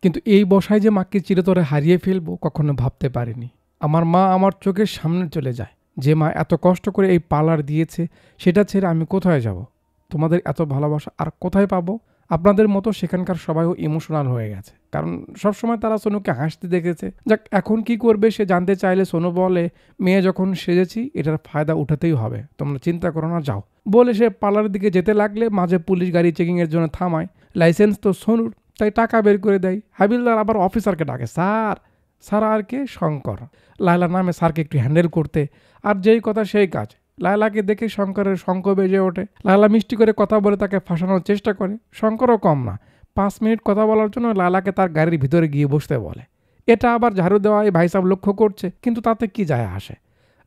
কিন্তু এই বসায় যে মাকে চিরতরে হারিয়ে ফেলবো কখনো ভাবতে পারিনি। আমার মা আমার চোখের সামনে চলে যায়। যে মা এত কষ্ট করে এই পার্লার দিয়েছে, সেটা ছেড়ে আমি কোথায় যাব? তোমাদের এত ভালোবাসা আর কোথায় পাবো? আপনাদের মতো সেখানকার সবাইও ইমোশনাল হয়ে গেছে, কারণ সবসময় তারা সোনুকে হাসতে দেখেছে। যাক, এখন কি করবে সে জানতে চাইলে সোনু বলে, মেয়ে যখন সেজেছি এটার ফায়দা উঠাতেই হবে, তোমরা চিন্তা করো না, যাও। বলে সে পার্লারের দিকে যেতে লাগলে মাঝে পুলিশ গাড়ি চেকিংয়ের জন্য থামায়। লাইসেন্স তো সোনুর, তাই টাকা বের করে দেয়। হাবিলদার আবার অফিসারকে ডাকে, স্যার। স্যার আর কে? শঙ্কর। লায়লা নামে স্যারকে একটু হ্যান্ডেল করতে, আর যেই কথা সেই কাজ। লায়লাকে দেখে শঙ্করের শঙ্খ বেজে ওঠে। লায়লা মিষ্টি করে কথা বলে তাকে ফাঁসানোর চেষ্টা করে। শঙ্করও কম না, 5 মিনিট কথা বলার জন্য লায়লাকে তার গাড়ির ভিতরে গিয়ে বসতে বলে। এটা আবার ঝাড়ু দেওয়া এই ভাই সাহেব লক্ষ্য করছে, কিন্তু তাতে কি যায় আসে।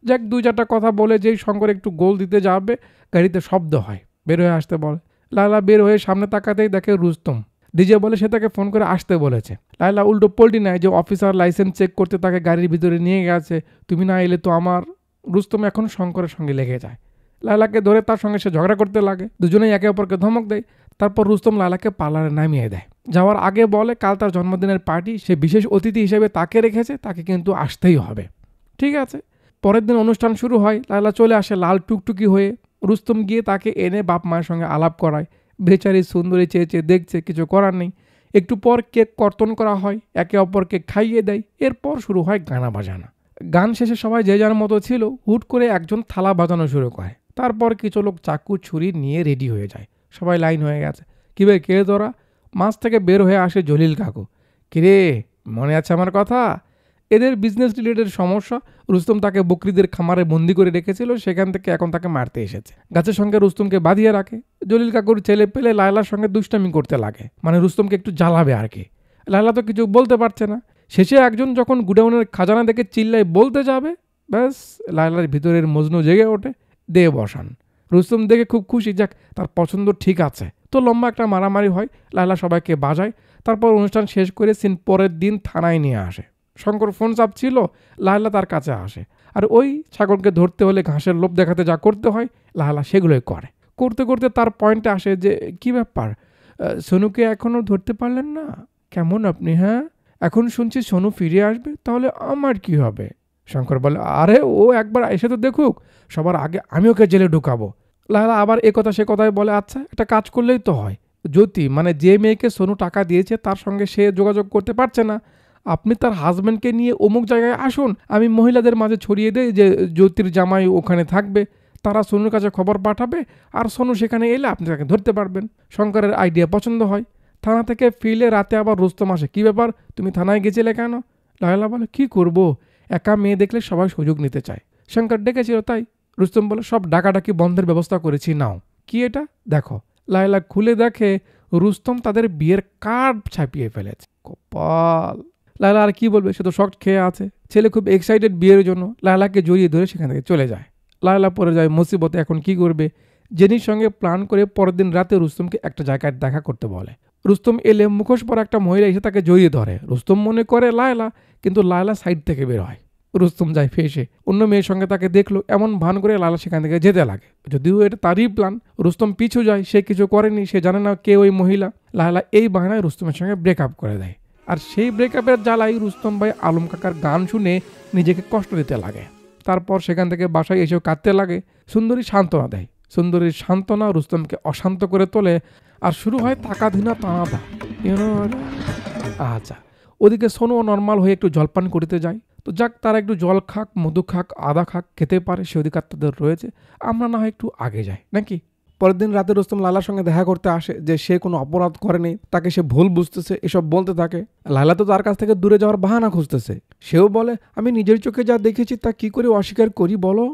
যাক, 2-4টা কথা বলে যেই শঙ্কর একটু গোল দিতে যাবে, গাড়িতে শব্দ হয়। বের হয়ে আসতে বলে। লায়লা বের হয়ে সামনে তাকাতেই দেখে রুস্তম। ডিজে বলে সে তাকে ফোন করে আসতে বলেছে। লায়লা উল্টো পল্টি নেয় যে অফিসার লাইসেন্স চেক করতে তাকে গাড়ির ভিতরে নিয়ে গেছে, তুমি না এলে তো আমার। রুস্তম এখন শঙ্করের সঙ্গে লেগে যায়। লায়লাকে ধরে তার সঙ্গে সে ঝগড়া করতে লাগে। দুজনেই একে অপরকে ধমক দেয়। তারপর রুস্তম লায়লাকে পার্লারে নামিয়ে দেয়। যাওয়ার আগে বলে কাল তার জন্মদিনের পার্টি, সে বিশেষ অতিথি হিসেবে তাকে রেখেছে, তাকে কিন্তু আসতেই হবে। ঠিক আছে। পরের দিন অনুষ্ঠান শুরু হয়। লায়লা চলে আসে লাল টুকটুকি হয়ে। রুস্তম গিয়ে তাকে এনে বাপ মায়ের সঙ্গে আলাপ করায়। বেচারি সুন্দরী চেয়ে চেয়ে দেখছে, কিছু করার নেই। একটু পর কেক কর্তন করা হয়, একে অপরকে খাইয়ে দেয়। এরপর শুরু হয় গানা বাজানা। গান শেষে সবাই যে যার মতো ছিল, হুট করে একজন থালা বাজানো শুরু করে। তারপর কিছু লোক চাকু ছুরি নিয়ে রেডি হয়ে যায়। সবাই লাইন হয়ে গেছে। কি বে, কে তোরা? মাছ থেকে বের হয়ে আসে জলিল কাকু। কিরে, মনে আছে আমার কথা? এদের বিজনেস রিলেটেড সমস্যা। রুস্তম তাকে বকরিদের খামারে বন্দি করে রেখেছিল, সেখান থেকে এখন তাকে মারতে এসেছে। গাছের সঙ্গে রুস্তমকে বাঁধিয়ে রাখে। জলিল কাকুর ছেলে পেলে লায়লার সঙ্গে দুষ্টামি করতে লাগে, মানে রুস্তমকে একটু জ্বালাবে আর কি। লায়লা তো কিছু বলতে পারছে না। শেষে একজন যখন গুডাউনের খাজানা দেখে চিল্লায় বলতে যাবে, ব্যাস লায়লার ভিতরের মজনু জেগে ওঠে। দে বসান। রুস্তম দেখে খুব খুশি, যাক তার পছন্দ ঠিক আছে। তো লম্বা একটা মারামারি হয়। লায়লা সবাইকে বাজায়। তারপর অনুষ্ঠান শেষ করে সিন পরের দিন থানায় নিয়ে আসে। শঙ্কর ফোন চাপছিল, লায়লা তার কাছে আসে। আর ওই ছাগলকে ধরতে হলে ঘাসের লোভ দেখাতে যা করতে হয়, লায়লা সেগুলোই করে। করতে করতে তার পয়েন্টে আসে যে, কি ব্যাপার, সোনুকে এখনও ধরতে পারলেন না? কেমন আপনি? হ্যাঁ, এখন শুনছি সোনু ফিরে আসবে, তাহলে আমার কি হবে? শঙ্কর বলে, আরে ও একবার এসে তো দেখুক, সবার আগে আমি ওকে জেলে ঢুকাবো। লায়লা আবার এ কথা সে কথায় বলে, আচ্ছা একটা কাজ করলেই তো হয়। জ্যোতি, মানে যে মেয়েকে সোনু টাকা দিয়েছে, তার সঙ্গে সে যোগাযোগ করতে পারছে না, আপনি তার হাজব্যান্ডকে নিয়ে অমুক জায়গায় আসুন, আমি মহিলাদের মাঝে ছড়িয়ে দেই যে জ্যোতির জামাই ওখানে থাকবে, তারা সোনুর কাছে খবর পাঠাবে, আর সোনু সেখানে এলে আপনি তাকে ধরতে পারবেন। শঙ্করের আইডিয়া পছন্দ হয়। থানা থেকে ফিরলে রাতে আবার রুস্তম আসে। কী ব্যাপার, তুমি থানায় গেছিলে কেন? লায়লা বলে, কি করব, একা মেয়ে দেখলে সবাই সুযোগ নিতে চায়, শঙ্কর ডেকেছিল তাই। রুস্তম বলে, সব ডাকাডাকি বন্ধের ব্যবস্থা করেছি, নাও। কি এটা? দেখো। লায়লা খুলে দেখে রুস্তম তাদের বিয়ের কার্ড ছাপিয়ে ফেলেছে। কপাল। লায়লা আর কি বলবে, সে তো শক খেয়ে আছে। ছেলে খুব এক্সাইটেড বিয়ের জন্য, লায়লাকে জড়িয়ে ধরে সেখান থেকে চলে যায়। লায়লা পড়ে যায় মুসিবতে, এখন কি করবে। জেনির সঙ্গে প্ল্যান করে পরের দিন রাতে রুস্তমকে একটা জায়গায় দেখা করতে বলে। রুস্তম এলে মুখোশ পরা একটা মহিলা এসে তাকে জড়িয়ে ধরে। রুস্তম মনে করে লায়লা, কিন্তু লায়লা সাইড থেকে বের হয়। রুস্তম যায় ফেসে। অন্য মেয়ের সঙ্গে তাকে দেখলো, এমন ভান করে লায়লা সেখান থেকে যেতে লাগে। যদিও এটা তারই প্ল্যান। রুস্তম পিছু যায়, সে কিছু করেনি, সে জানে না কে ওই মহিলা। লায়লা এই বাহানায় রুস্তমের সঙ্গে ব্রেকআপ করে দেয়। আর সেই ব্রেকআপের জ্বালাই রুস্তম ভাই আলম কাকার গান শুনে নিজেকে কষ্ট দিতে লাগে। তারপর সেখান থেকে বাসায় এসেও কাঁদতে লাগে। সুন্দরী সান্ত্বনা দেয়। সুন্দরীর সান্ত্বনা রুস্তমকে অশান্ত করে তোলে। আর শুরু হয় তাকাধীনা তানাদা। আচ্ছা, ওদিকে সোনুও নর্মাল হয়ে একটু জলপান করিতে যায়। তো যাক, তারা একটু জল খাক, মধু খাক, আদা খাক, খেতে পারে, সে অধিকার তাদের রয়েছে। আমরা না হয় একটু আগে যাই নাকি। পরের দিন রাতে রুস্তম লায়লার সঙ্গে দেখা করতে আসে, যে সে কোনো অপরাধ করেনি, তাকে সে ভুল বুঝতেছে, এসব বলতে থাকে। লায়লা তো তার কাছ থেকে দূরে যাওয়ার বাহানা খুঁজতেছে। সেও বলে, আমি নিজের চোখে যা দেখেছি তা কি করে অস্বীকার করি বলো,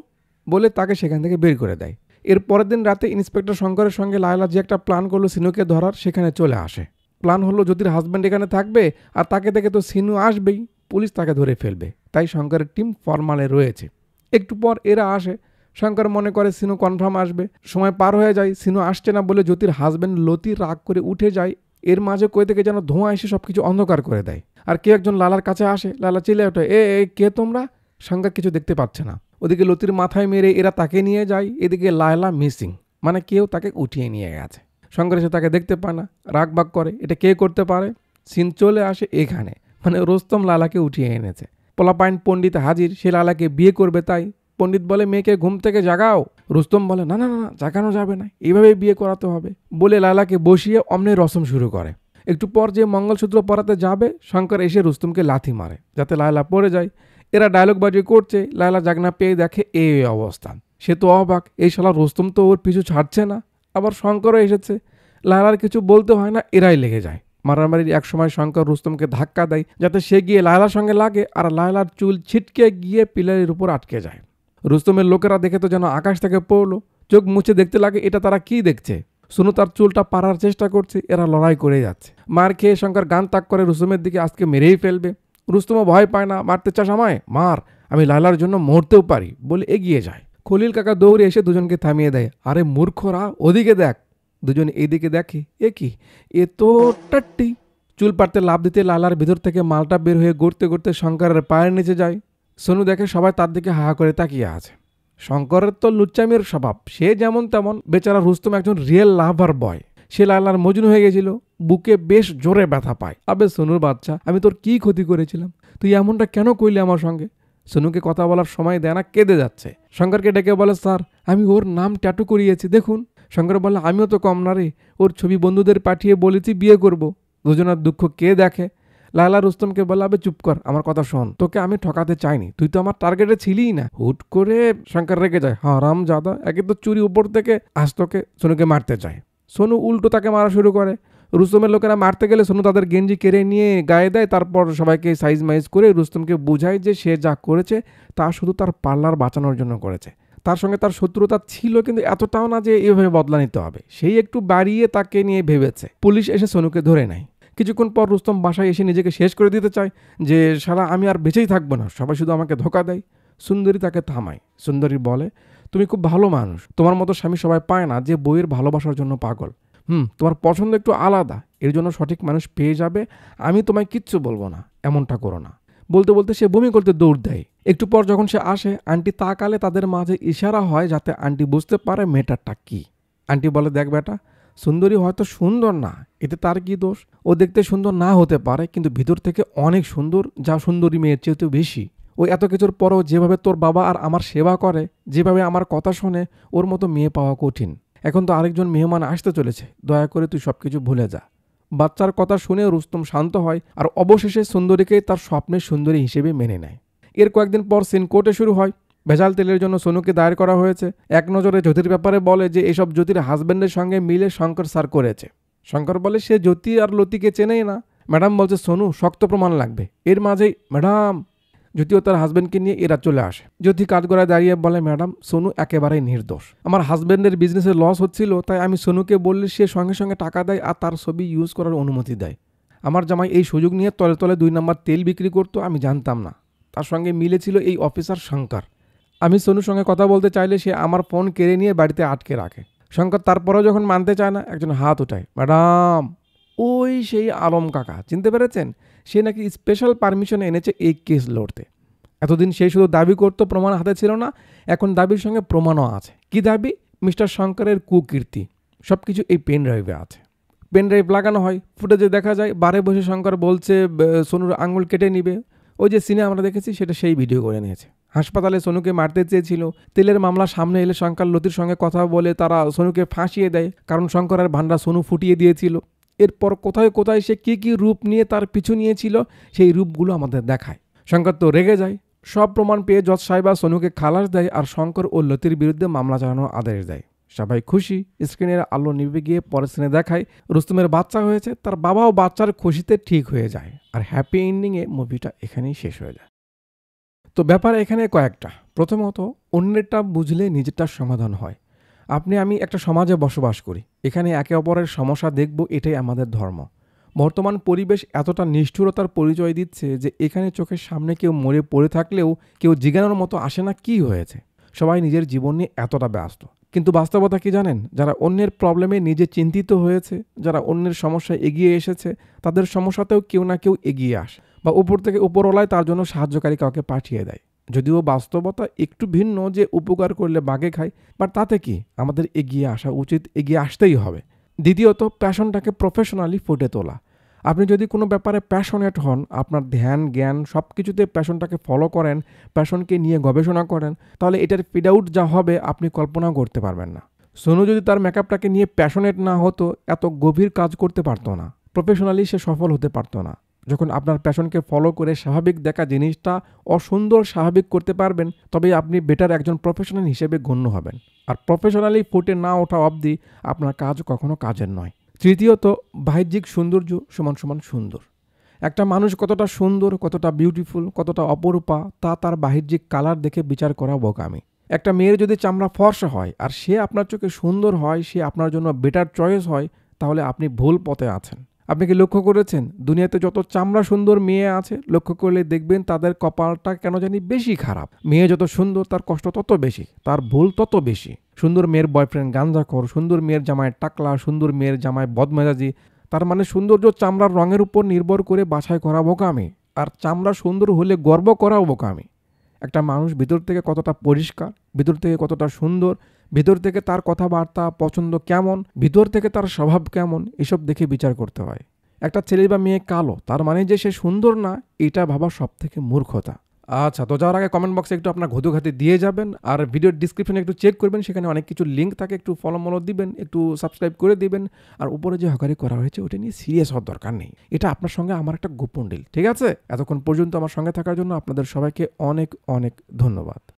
বলে তাকে সেখান থেকে বের করে দেয়। এর পরের দিন রাতে ইন্সপেক্টর শঙ্করের সঙ্গে লায়লা যে একটা প্ল্যান করলো সিনুকে ধরার, সেখানে চলে আসে। প্ল্যান হলো জ্যোতির হাজব্যান্ড এখানে থাকবে আর তাকে দেখে তো সিনু আসবেই, পুলিশ তাকে ধরে ফেলবে, তাই শঙ্করের টিম ফরমালে রয়েছে। একটু পর এরা আসে, শঙ্কর মনে করে সিনু কনফার্ম আসবে। সময় পার হয়ে যায়, সিনু আসছে না বলে জ্যোতির হাজব্যান্ড লতি রাগ করে উঠে যায়। এর মাঝে কই থেকে যেন ধোঁয়া এসে সবকিছু অন্ধকার করে দেয়, আর কেউ একজন লালার কাছে আসে। লালা চিল্লে ওঠে, এ কে তোমরা? শঙ্কর কিছু দেখতে পাচ্ছে না। ওদিকে লতির মাথায় মেরে এরা তাকে নিয়ে যায়। এদিকে লায়লা মিসিং, মানে কেউ তাকে উঠিয়ে নিয়ে গেছে। শঙ্কর এসে তাকে দেখতে পায় না, রাগ বাগ করে, এটা কে করতে পারে। সিন চলে আসে এখানে, মানে রোস্তম লালাকে উঠিয়ে এনেছে। পোলাপাইন পণ্ডিত হাজির, সে লালাকে বিয়ে করবে। তাই পণ্ডিত বলে, মেয়েকে ঘুম থেকে জাগাও। রুস্তম বলে, না না না, জাগানো যাবে না, এইভাবেই বিয়ে করাতে হবে বলে লালাকে বসিয়ে অমনে রসম শুরু করে। একটু পর যে মঙ্গলসূত্র পরাতে যাবে, শঙ্কর এসে রুস্তমকে লাথি মারে যাতে লায়লা পড়ে যায়। এরা ডায়লগ বাজি করছে, লায়লা জাগনা পেয়ে দেখে এই অবস্থান। সে তো অবাক, এই শালা রুস্তম তো ওর পিছু ছাড়ছে না, আবার শঙ্করও এসেছে। লায়লার কিছু বলতে হয় না, এরাই লেগে যায় মারামারির। একসময় শঙ্কর রুস্তমকে ধাক্কা দেয় যাতে সে গিয়ে লায়লার সঙ্গে লাগে, আর লায়লার চুল ছিটকে গিয়ে পিলারের উপর আটকে যায়। রুস্তমের লোকেরা দেখে তো যেন আকাশ থেকে পড়লো, চোখ মুছে দেখতে লাগে এটা তারা কি দেখছে। শুনু তার চুলটা পাড়ার চেষ্টা করছে, এরা লড়াই করে যাচ্ছে। মার খেয়ে শঙ্কর গান তাক করে রুস্তমের দিকে, আজকে মেরেই ফেলবে। রুস্তমও ভয় পায় না, মারতে চাস আমায় মার, আমি লায়লার জন্য মরতেও পারি বলে এগিয়ে যায়। খলিল কাকা দৌড়ে এসে দুজনকে থামিয়ে দেয়। আরে মূর্খরা, ওদিকে দেখ। দুজন এইদিকে দেখে, এ কি, এ তো টাট্টি। চুল পাড়তে লাভ দিতে লালার ভিতর থেকে মালটা বের হয়ে গড়তে গড়তে শঙ্করের পায়ের নিচে যায়। সোনু দেখে সবাই তার দিকে হা করে তাকিয়ে আছে। শঙ্করের তো লুচ্চামির স্বভাব, সে যেমন তেমন। বেচারা রুস্তম একজন রিয়েল লাভার বয়, সে লালার মজনু হয়ে গেছিল। বুকে বেশ জোরে ব্যথা পায়। আবে সোনুর বাচ্চা, আমি তোর কি ক্ষতি করেছিলাম? তুই এমনটা কেন করলি আমার সঙ্গে? সোনুকে কথা বলার সময় দেয় না, কেঁদে যাচ্ছে। শঙ্করকে ডেকে বলে, স্যার আমি ওর নাম ট্যাটু করিয়েছি, দেখুন। শঙ্কর বলে, আমিও তো কম না রে, ওর ছবি বন্ধুদের পাঠিয়ে বলেছি বিয়ে করব। দুজনের দুঃখ কে দেখে? লায়লা রুস্তমকে বলে, আবে চুপ কর, আমার কথা শোন, তোকে আমি ঠকাতে চাইনি, তুই তো আমার টার্গেটে ছিলিই না। হুট করে শঙ্কর রেগে যায়, হারাম জাদা, একে তো চুরি উপর থেকে আজ তোকে। সোনুকে মারতে চায়, সোনু উল্টো তাকে মারা শুরু করে। রুস্তমের লোকেরা মারতে গেলে সোনু তাদের গেঞ্জি কেড়ে নিয়ে গায়ে দেয়। তারপর সবাইকে সাইজ মাইজ করে রুস্তমকে বোঝায় যে সে যা করেছে তা শুধু তার পার্লার বাঁচানোর জন্য করেছে। তার সঙ্গে তার শত্রুতা ছিল, কিন্তু এতটাও না যে এভাবে বদলা নিতে হবে। সেই একটু বাড়িয়ে তাকে নিয়ে ভেবেছে। পুলিশ এসে সোনুকে ধরে নেয়। কিছুক্ষণ পর রুস্তম বাসায় এসে নিজেকে শেষ করে দিতে চায় যে শালা আমি আর বেঁচেই থাকবো না, সবাই শুধু আমাকে ধোকা দেয়। সুন্দরী তাকে থামায়। সুন্দরী বলে, তুমি খুব ভালো মানুষ, তোমার মতো স্বামী সবাই পায় না যে বইয়ের ভালোবাসার জন্য পাগল। তোমার পছন্দ একটু আলাদা, এর জন্য সঠিক মানুষ পেয়ে যাবে, আমি তোমায় কিচ্ছু বলবো না, এমনটা করো না। বলতে বলতে সে বমি করতে দৌড় দেয়। একটু পর যখন সে আসে, আন্টি তাকালে তাদের মাঝে ইশারা হয় যাতে আন্টি বুঝতে পারে মেয়েটারটা কি। আন্টি বলে, দেখ বেটা, সুন্দরী হয়তো সুন্দর না, এতে তার কি দোষ? ও দেখতে সুন্দর না হতে পারে, কিন্তু ভিতর থেকে অনেক সুন্দর, যা সুন্দরী মেয়ের চেয়েও বেশি। ওই এত কিছুর পরও যেভাবে তোর বাবা আর আমার সেবা করে, যেভাবে আমার কথা শোনে, ওর মতো মেয়ে পাওয়া কঠিন। এখন তো আরেকজন মেহমান আসতে চলেছে, দয়া করে তুই সবকিছু ভুলে যা। বাচ্চার কথা শুনে রুস্তম শান্ত হয় আর অবশেষে সুন্দরীকে তার স্বপ্নের সুন্দরী হিসেবে মেনে নেয়। এর কয়েকদিন পর সিন কোর্টে শুরু হয়। ভেজাল তেলের জন্য সোনুকে দায়ের করা হয়েছে। এক নজরে জ্যোতির ব্যাপারে বলে যে এসব জ্যোতির হাজব্যান্ডের সঙ্গে মিলে শঙ্কর স্যার করেছে। শঙ্কর বলে সে জ্যোতি আর লতিকে চেনেই না। ম্যাডাম বলছে, সোনু শক্ত প্রমাণ লাগবে। এর মাঝেই ম্যাডাম জ্যোতি ও তার হাজব্যান্ডকে নিয়ে এরা চলে আসে। জ্যোতি কাঠগড়ায় দাঁড়িয়ে বলে, ম্যাডাম সোনু একেবারেই নির্দোষ। আমার হাজব্যান্ডের বিজনেসে লস হচ্ছিল, তাই আমি সোনুকে বললে সে সঙ্গে সঙ্গে টাকা দেয় আর তার ছবি ইউজ করার অনুমতি দেয়। আমার জামাই এই সুযোগ নিয়ে তলে তলে 2 নম্বর তেল বিক্রি করতো, আমি জানতাম না। তার সঙ্গে মিলেছিল এই অফিসার শঙ্কর। আমি সোনুর সঙ্গে কথা বলতে চাইলে সে আমার ফোন কেড়ে নিয়ে বাড়িতে আটকে রাখে। শঙ্কর তারপরেও যখন মানতে চায় না, একজন হাত উঠায়, ম্যাডাম ওই সেই আলম কাকা, চিনতে পেরেছেন? সে নাকি স্পেশাল পারমিশন এনেছে এই কেস লড়তে। এতদিন সে শুধু দাবি করতো, প্রমাণ হাতে ছিল না। এখন দাবির সঙ্গে প্রমাণও আছে। কি দাবি? মিস্টার শঙ্করের কুকীর্তি সব কিছু এই পেন ড্রাইভে আছে। পেন ড্রাইভ লাগানো হয়, ফুটেজে দেখা যায় বারে বসে শঙ্কর বলছে সোনুর আঙুল কেটে নিবে। ওই যে সিনে আমরা দেখেছি সেটা সেই ভিডিও করে নিয়েছে। হাসপাতালে সোনুকে মারতে চেয়েছিল। তেলের মামলা সামনে এলে শঙ্কর লতির সঙ্গে কথা বলে তারা সোনুকে ফাঁসিয়ে দেয়, কারণ শঙ্করের ভান্ডা সোনু ফুটিয়ে দিয়েছিল। এরপর কোথায় কোথায় সে কী রূপ নিয়ে তার পিছু নিয়েছিল, সেই রূপগুলো আমাদের দেখায়। শঙ্কর তো রেগে যায়। সব প্রমাণ পেয়ে জজ সাহেবা সোনুকে খালাস দেয় আর শঙ্কর ও লতির বিরুদ্ধে মামলা চালানোর আদেশ দেয়। সবাই খুশি। স্ক্রিনের আলো নিভে গিয়ে পরের সিনে দেখায় রুস্তমের বাচ্চা হয়েছে, তার বাবাও বাচ্চার খুশিতে ঠিক হয়ে যায়, আর হ্যাপি এন্ডিংয়ে মুভিটা এখানেই শেষ হয়ে যায়। তো ব্যাপার এখানে কয়েকটা। প্রথমত, অন্যেরটা বুঝলে নিজেরটার সমাধান হয়। আমি একটা সমাজে বসবাস করি, এখানে একে অপরের সমস্যা দেখব, এটাই আমাদের ধর্ম। বর্তমান পরিবেশ এতটা নিষ্ঠুরতার পরিচয় দিচ্ছে যে এখানে চোখের সামনে কেউ মরে পড়ে থাকলেও কেউ জিজ্ঞানোর মতো আসে না কি হয়েছে। সবাই নিজের জীবন নিয়ে এতটা ব্যস্ত। কিন্তু বাস্তবতা কি জানেন? যারা অন্যের প্রবলেমে নিজে চিন্তিত হয়েছে, যারা অন্যের সমস্যায় এগিয়ে এসেছে, তাদের সমস্যাতেও কেউ না কেউ এগিয়ে আসে বা উপর থেকে উপরওয়ালায় তার জন্য সাহায্যকারী কাউকে পাঠিয়ে দেয়। যদিও বাস্তবতা একটু ভিন্ন যে উপকার করলে বাগে খায়, বাট তাতে কি, আমাদের এগিয়ে আসা উচিত, এগিয়ে আসতেই হবে। দ্বিতীয়ত, প্যাশনটাকে প্রফেশনালি ফুটে তোলা। আপনি যদি কোনো ব্যাপারে প্যাশনেট হন, আপনার ধ্যান জ্ঞান সব কিছুতে প্যাশনটাকে ফলো করেন, প্যাশনকে নিয়ে গবেষণা করেন, তাহলে এটার ফিড আউট যা হবে আপনি কল্পনাও করতে পারবেন না। সোনু যদি তার মেকআপটাকে নিয়ে প্যাশনেট না হতো, এত গভীর কাজ করতে পারতো না, প্রফেশনালি সে সফল হতে পারতো না। যখন আপনার প্যাশনকে ফলো করে স্বাভাবিক দেখা জিনিসটা অসুন্দর স্বাভাবিক করতে পারবেন, তবে আপনি বেটার একজন প্রফেশনাল হিসেবে গণ্য হবেন। আর প্রফেশনালি ফুটে না ওঠা অবধি আপনার কাজ কখনো কাজের নয়। তৃতীয়ত, বাহ্যিক সৌন্দর্য সমান সমান সুন্দর। একটা মানুষ কতটা সুন্দর, কতটা বিউটিফুল, কতটা অপরূপা, তা তার বাহ্যিক কালার দেখে বিচার করা বোকামি। একটা মেয়ের যদি চামড়া ফর্সা হয় আর সে আপনার চোখে সুন্দর হয়, সে আপনার জন্য বেটার চয়েস হয়, তাহলে আপনি ভুল পথে আছেন। আপনি কি লক্ষ্য করেছেন দুনিয়াতে যত চামড়া সুন্দর মেয়ে আছে, লক্ষ্য করলে দেখবেন তাদের কপালটা কেন জানি বেশি খারাপ। মেয়ে যত সুন্দর তার কষ্ট তত বেশি, তার ভুল তত বেশি। সুন্দর মেয়ের বয়ফ্রেন্ড গাঞ্জাখোর, সুন্দর মেয়ের জামায় টাকলা, সুন্দর মেয়ের জামায় বদমেজাজি। তার মানে সৌন্দর্য চামড়ার রঙের উপর নির্ভর করে বাছাই করা বোকামি, আর চামড়া সুন্দর হলে গর্ব করাও বোকামি। একটা মানুষ ভিতর থেকে কতটা পরিষ্কার, ভিতর থেকে কতটা সুন্দর, ভিতর থেকে তার কথাবার্তা পছন্দ কেমন, ভিতর থেকে তার স্বভাব কেমন, এসব দেখে বিচার করতে হয়। একটা ছেলে বা মেয়ে কালো, তার মানে যে সে সুন্দর না, এটা ভাবা সব থেকে মূর্খতা। আচ্ছা, তো যাওয়ার আগে কমেন্ট বক্সে একটু আপনার ঘুতুঘাতি দিয়ে যাবেন, আর ভিডিওর ডিসক্রিপশনে একটু চেক করবেন, সেখানে অনেক কিছু লিঙ্ক থাকে, একটু ফলো দিবেন, একটু সাবস্ক্রাইব করে দিবেন। আর উপরে যে হকারি করা হয়েছে ওটা নিয়ে সিরিয়াস হওয়ার দরকার নেই, এটা আপনার সঙ্গে আমার একটা গোপন ডিল, ঠিক আছে? এতক্ষণ পর্যন্ত আমার সঙ্গে থাকার জন্য আপনাদের সবাইকে অনেক অনেক ধন্যবাদ।